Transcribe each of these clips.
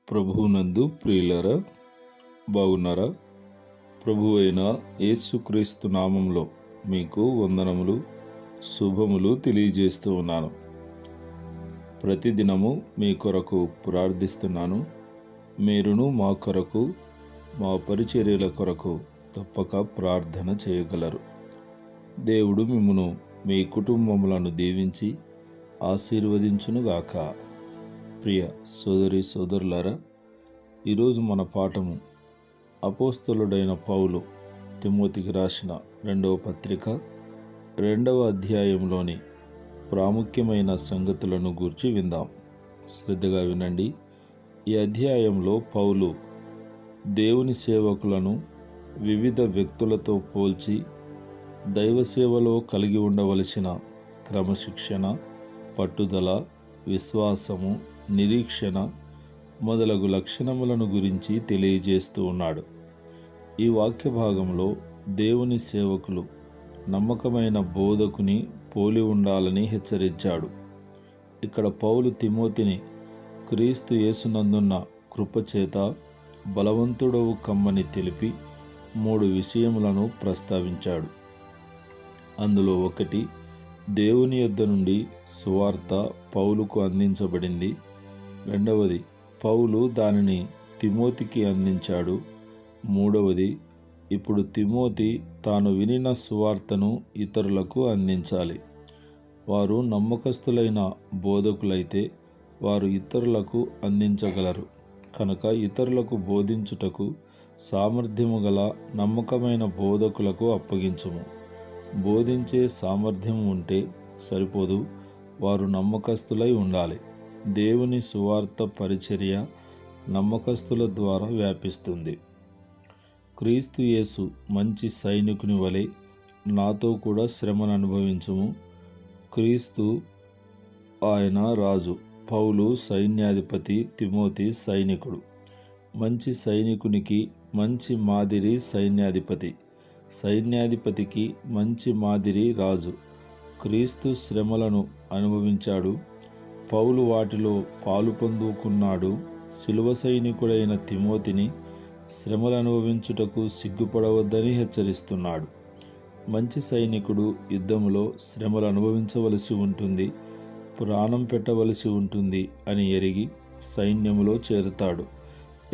ప్రభువునందు ప్రియులారా, బాగున్నారా? ప్రభు అయిన యేసుక్రీస్తు నామంలో మీకు వందనములు, శుభములు తెలియజేస్తూ ఉన్నాను. ప్రతిదినము మీ కొరకు ప్రార్థిస్తున్నాను. మీరును మా కొరకు, మా పరిచర్యల కొరకు తప్పక ప్రార్థన చేయగలరు. దేవుడు మిమ్మును, మీ కుటుంబములను దీవించి ఆశీర్వదించునుగాక. ప్రియ సోదరి సోదరులారా, ఈరోజు మన పాఠము అపోస్తలుడైన పౌలు తిమోతికి రాసిన 2వ పత్రిక 2వ అధ్యాయంలోని ప్రాముఖ్యమైన సంగతులను గూర్చి విందాం. శ్రద్ధగా వినండి. ఈ అధ్యాయంలో పౌలు దేవుని సేవకులను వివిధ వ్యక్తులతో పోల్చి దైవ సేవలో కలిగి ఉండవలసిన క్రమశిక్షణ, పట్టుదల, విశ్వాసము, నిరీక్షణ మొదలగు లక్షణములను గురించి తెలియజేస్తూ ఉన్నాడు. ఈ వాక్య భాగంలో దేవుని సేవకులు నమ్మకమైన బోధకుని పోలి ఉండాలని హెచ్చరించాడు. ఇక్కడ పౌలు తిమోతిని క్రీస్తు యేసునందున్న కృపచేత బలవంతుడవు కమ్మని తెలిపి 3 విషయములను ప్రస్తావించాడు. అందులో ఒకటి, దేవుని యొద్ద నుండి సువార్త పౌలుకు అందించబడింది. రెండవది, పౌలు దానిని తిమోతికి అందించాడు. మూడవది, ఇప్పుడు తిమోతి తాను వినిన సువార్తను ఇతరులకు అందించాలి. వారు నమ్మకస్తులైన బోధకులైతే వారు ఇతరులకు అందించగలరు. కనుక ఇతరులకు బోధించుటకు సామర్థ్యము గల నమ్మకమైన బోధకులకు అప్పగించుము. బోధించే సామర్థ్యం ఉంటే సరిపోదు, వారు నమ్మకస్తులై ఉండాలి. దేవుని సువార్త పరిచర్య నమ్మకస్తుల ద్వారా వ్యాపిస్తుంది. క్రీస్తు యేసు మంచి సైనికుని వలె నాతో కూడా శ్రమను అనుభవించుము. క్రీస్తు ఆయన రాజు, పౌలు సైన్యాధిపతి, తిమోతి సైనికుడు. మంచి సైనికునికి మంచి మాదిరి సైన్యాధిపతి, సైన్యాధిపతికి మంచి మాదిరి రాజు. క్రీస్తు శ్రమలను అనుభవించాడు, పౌలు వాటిలో పాలు పొందుకున్నాడు. శిలువ సైనికుడైన తిమోతిని శ్రమలు అనుభవించుటకు సిగ్గుపడవద్దని హెచ్చరిస్తున్నాడు. మంచి సైనికుడు యుద్ధములో శ్రమలు అనుభవించవలసి ఉంటుంది, ప్రాణం పెట్టవలసి ఉంటుంది అని ఎరిగి సైన్యములో చేరుతాడు.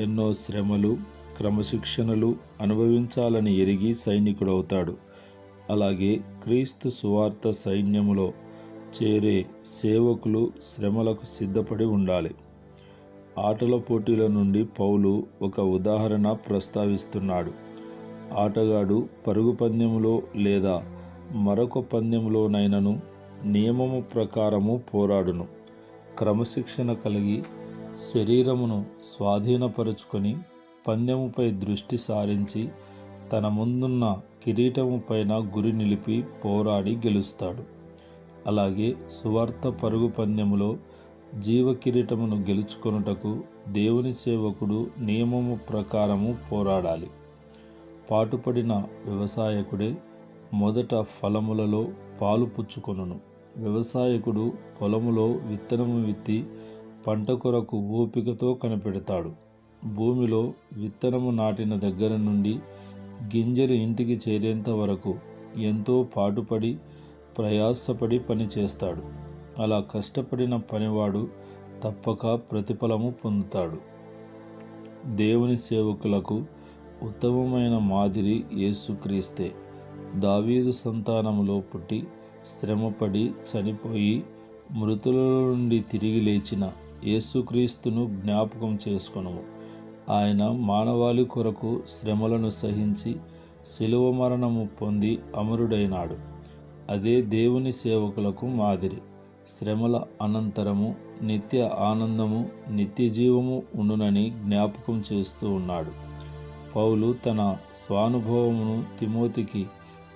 ఎన్నో శ్రమలు, క్రమశిక్షణలు అనుభవించాలని ఎరిగి సైనికుడవుతాడు. అలాగే క్రీస్తు సువార్త సైన్యములో చేరే సేవకులు శ్రమలకు సిద్ధపడి ఉండాలి. ఆటల పోటీల నుండి పౌలు ఒక ఉదాహరణ ప్రస్తావిస్తున్నాడు. ఆటగాడు పరుగు పందెములో లేదా మరొక పందెంలోనైనను నియమము ప్రకారము పోరాడును. క్రమశిక్షణ కలిగి శరీరమును స్వాధీనపరుచుకొని పందెముపై దృష్టి సారించి తన ముందున్న కిరీటము పైన గురి నిలిపి పోరాడి గెలుస్తాడు. అలాగే సువార్త పరుగు పందెములో జీవ కిరీటమును గెలుచుకొనుటకు దేవుని సేవకుడు నియమము ప్రకారము పోరాడాలి. పాటుపడిన వ్యవసాయకుడే మొదట ఫలములలో పాలు పుచ్చుకొనును. వ్యవసాయకుడు పొలములో విత్తనము విత్తి పంట కొరకు ఓపికతో కనిపెడతాడు. భూమిలో విత్తనము నాటిన దగ్గర నుండి గింజలు ఇంటికి చేరేంత వరకు ఎంతో పాటుపడి ప్రయాసపడి పనిచేస్తాడు. అలా కష్టపడిన పనివాడు తప్పక ప్రతిఫలము పొందుతాడు. దేవుని సేవకులకు ఉత్తమమైన మాదిరి యేసుక్రీస్తే. దావీదు సంతానములో పుట్టి శ్రమపడి చనిపోయి మృతుల నుండి తిరిగి లేచిన యేసుక్రీస్తును జ్ఞాపకం చేసుకొనుము. ఆయన మానవాళి కొరకు శ్రమలను సహించి శిలువ మరణము పొంది అమరుడైనాడు. అదే దేవుని సేవకులకు మాదిరి. శ్రమల అనంతరము నిత్య ఆనందము, నిత్య జీవము ఉండునని జ్ఞాపకం చేస్తూ ఉన్నాడు. పౌలు తన స్వానుభవమును తిమోతికి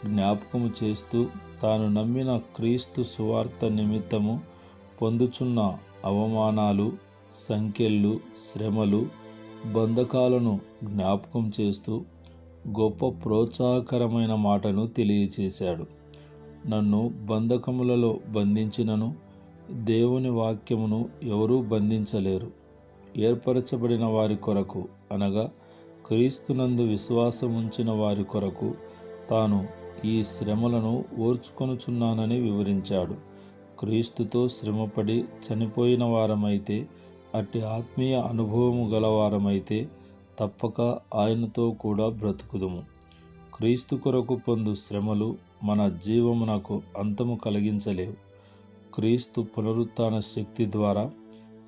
జ్ఞాపకము చేస్తూ తాను నమ్మిన క్రీస్తు సువార్త నిమిత్తము పొందుచున్న అవమానాలు, సంకెళ్ళు, శ్రమలు, బంధకాలను జ్ఞాపకం చేస్తూ గొప్ప ప్రోత్సాహకరమైన మాటను తెలియచేశాడు. నన్ను బంధకములలో బంధించినను దేవుని వాక్యమును ఎవరూ బంధించలేరు. ఏర్పరచబడిన వారి కొరకు, అనగా క్రీస్తునందు విశ్వాసముంచిన వారి కొరకు తాను ఈ శ్రమలను ఓర్చుకొనుచున్నానని వివరించాడు. క్రీస్తుతో శ్రమపడి చనిపోయిన వారమైతే, అట్టి ఆత్మీయ అనుభవము గలవారమైతే తప్పక ఆయనతో కూడా బ్రతుకుదుము. క్రీస్తు కొరకు పొందు శ్రమలు మన జీవమునకు అంతము కలిగించలేవు. క్రీస్తు పునరుత్థాన శక్తి ద్వారా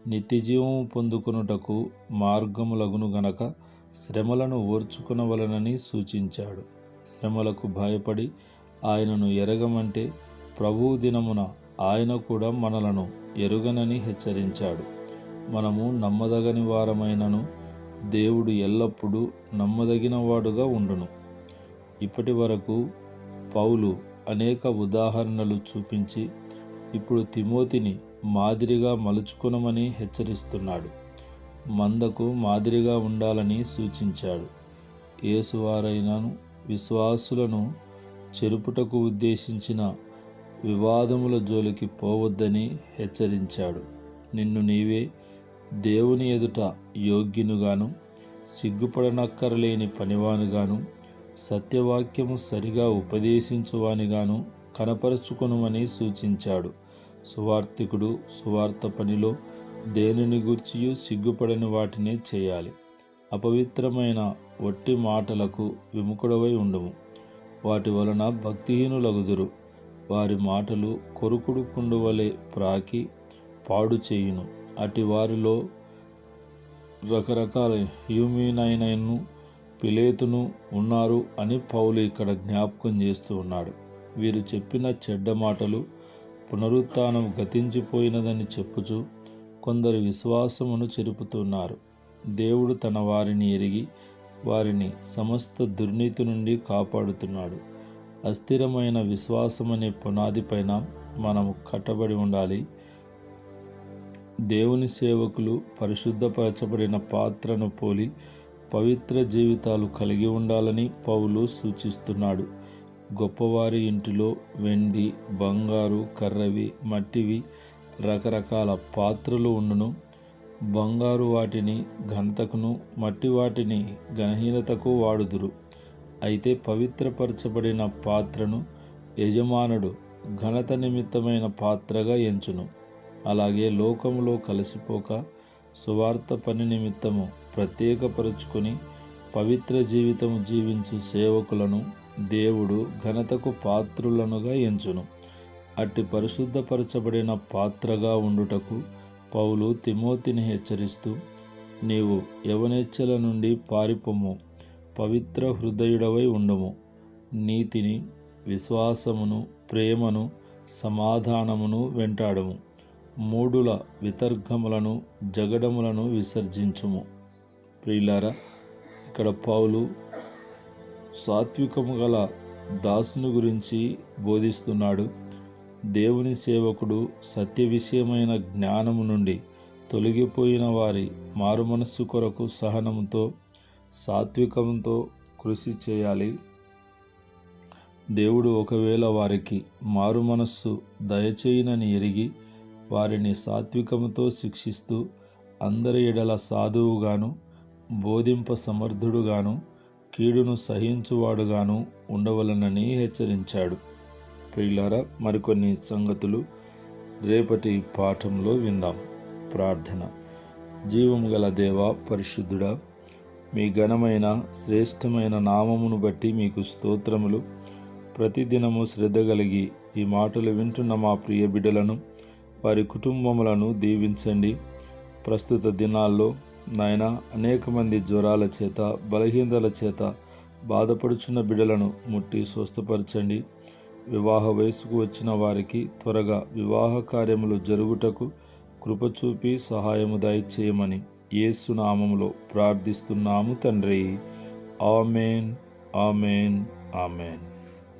నిత్యజీవము పొందుకొనుటకు మార్గములగును గనక శ్రమలను ఓర్చుకొనవలనని సూచించాడు. శ్రమలకు భయపడి ఆయనను ఎరగమంటే ప్రభువు దినమున ఆయన కూడా మనలను ఎరుగనని హెచ్చరించాడు. మనము నమ్మదగని వారమైనను దేవుడు ఎల్లప్పుడూ నమ్మదగిన వాడుగా ఉండును. ఇప్పటి వరకు పౌలు అనేక ఉదాహరణలు చూపించి ఇప్పుడు తిమోతిని మాదిరిగా మలుచుకొనమని హెచ్చరిస్తున్నాడు. మందకు మాదిరిగా ఉండాలని సూచించాడు. యేసువారైనను విశ్వాసులను చెరుపుటకు ఉద్దేశించిన వివాదముల జోలికి పోవద్దని హెచ్చరించాడు. నిన్ను నీవే దేవుని ఎదుట యోగ్యునుగాను, సిగ్గుపడనక్కరలేని పనివానుగాను, సత్యవాక్యము సరిగా ఉపదేశించువానిగాను కనపరుచుకొనుమని సూచించాడు. సువార్తికుడు సువార్త పనిలో దేనిని గూర్చియు సిగ్గుపడని వాటినే చేయాలి. అపవిత్రమైన వట్టి మాటలకు విముఖుడవై ఉండుము. వాటి వలన భక్తిహీనులగుదురు. వారి మాటలు కొరుకుడు పుండువలె ప్రాకి పాడు చేయును. అటి వారిలో రకరకాల హ్యూమినైనను పిలేతును ఉన్నారు అని పౌలు ఇక్కడ జ్ఞాపకం చేస్తూ ఉన్నాడు. వీరు చెప్పిన చెడ్డ మాటలు పునరుత్థానం గతించిపోయినదని చెప్పుచు కొందరు విశ్వాసమును చెరుపుతున్నారు. దేవుడు తన వారిని ఎరిగి వారిని సమస్త దుర్నీతి నుండి కాపాడుతున్నాడు. అస్థిరమైన విశ్వాసమనే పునాదిపైన మనము కట్టబడి ఉండాలి. దేవుని సేవకులు పరిశుద్ధపరచబడిన పాత్రను పోలి పవిత్ర జీవితాలు కలిగి ఉండాలని పౌలు సూచిస్తున్నాడు. గొప్పవారి ఇంటిలో వెండి, బంగారు, కర్రవి, మట్టివి రకరకాల పాత్రలు ఉండును. బంగారు వాటిని ఘనతకును, మట్టి వాటిని ఘనహీనతకు వాడుదురు. అయితే పవిత్రపరచబడిన పాత్రను యజమానుడు ఘనత నిమిత్తమైన పాత్రగా ఎంచును. అలాగే లోకములో కలిసిపోక సువార్త పని నిమిత్తము ప్రత్యేకపరుచుకొని పవిత్ర జీవితము జీవించు సేవకులను దేవుడు ఘనతకు పాత్రులనుగా ఎంచును. అట్టి పరిశుద్ధపరచబడిన పాత్రగా ఉండుటకు పౌలు తిమోతిని హెచ్చరిస్తూ, నీవు యవనేచ్ఛల నుండి పారిపొమ్ము, పవిత్ర హృదయుడవై ఉండుము, నీతిని, విశ్వాసమును, ప్రేమను, సమాధానమును వెంటాడము, మూఢుల వితర్కములను, జగడములను విసర్జించుము. ప్రియులారా, ఇక్కడ పౌలు సాత్వికము గల దాసుని గురించి బోధిస్తున్నాడు. దేవుని సేవకుడు సత్య విషయమైన జ్ఞానము నుండి తొలగిపోయిన వారి మారుమనస్సు కొరకు సహనముతో, సాత్వికంతో కృషి చేయాలి. దేవుడు ఒకవేళ వారికి మారుమనస్సు దయచేయనని ఎరిగి వారిని సాత్వికముతో శిక్షిస్తూ అందరి ఎడల సాధువుగాను, బోధింప సమర్థుడుగాను, కీడును సహించువాడుగాను ఉండవలనని హెచ్చరించాడు. ప్రియులారా, మరికొన్ని సంగతులు రేపటి పాఠంలో విందాం. ప్రార్థన. జీవము గల దేవ, పరిశుద్ధుడా, మీ ఘనమైన శ్రేష్టమైన నామమును బట్టి మీకు స్తోత్రములు. ప్రతిదినము శ్రద్ధ కలిగి ఈ మాటలు వింటున్న మా ప్రియ బిడ్డలను, వారి కుటుంబములను దీవించండి. ప్రస్తుత దినాల్లో నాయన అనేక మంది జ్వరాల చేత, బలహీనతల చేత బాధపడుచున్న బిడ్డలను ముట్టి స్వస్థపరచండి. వివాహ వయసుకు వచ్చిన వారికి త్వరగా వివాహ కార్యములు జరుగుటకు కృపచూపి సహాయము దయచేయమని యేసు నామములో ప్రార్థిస్తున్నాము తండ్రి. ఆమేన్, ఆమేన్, ఆమేన్.